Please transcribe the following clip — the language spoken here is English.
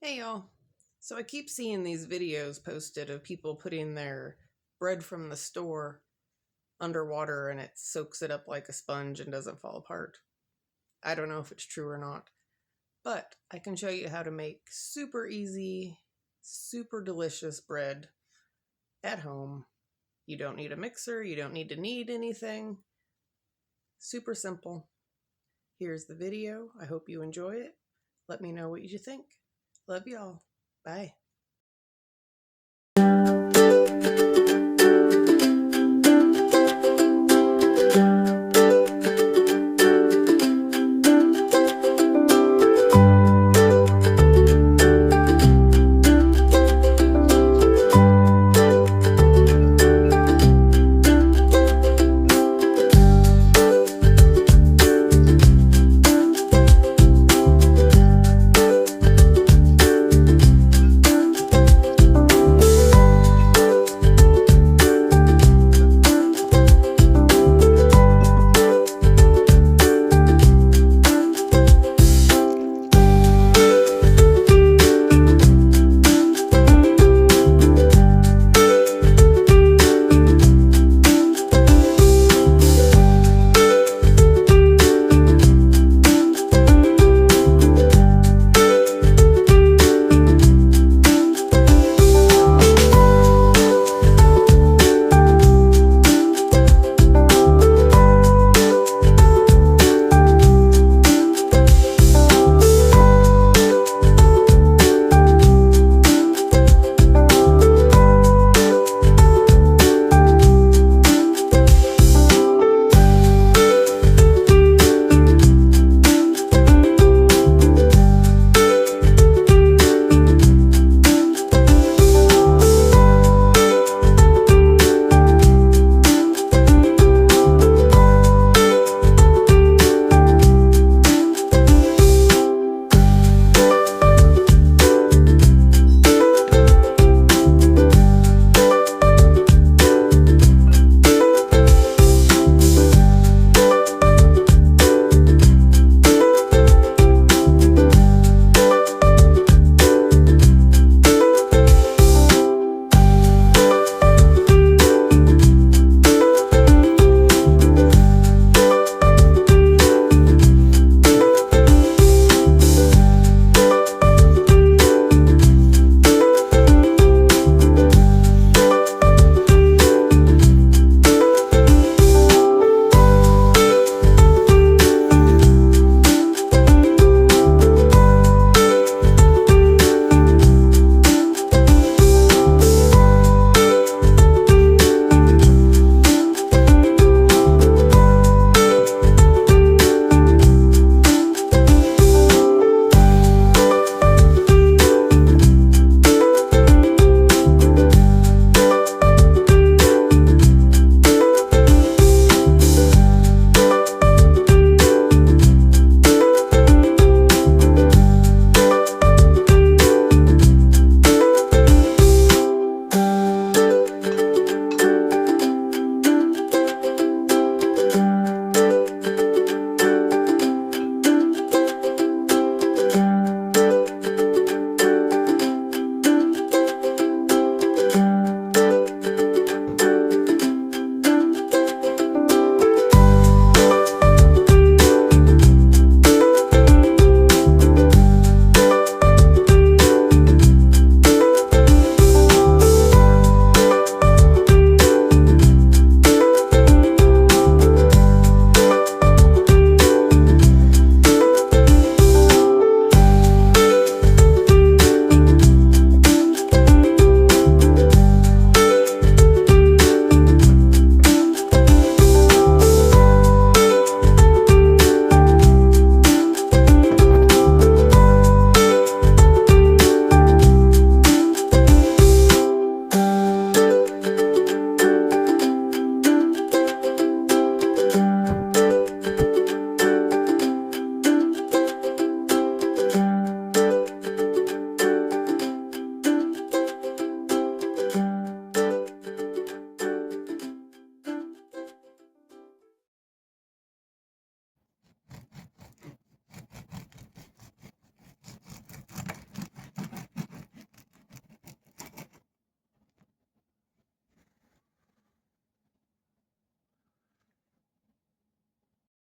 Hey y'all. So I keep seeing these videos posted of people putting their bread from the store underwater and it soaks it up like a sponge and doesn't fall apart. I don't know if it's true or not, but I can show you how to make super easy, super delicious bread at home. You don't need a mixer, you don't need to knead anything. Super simple. Here's the video. I hope you enjoy it. Let me know what you think. Love y'all. Bye.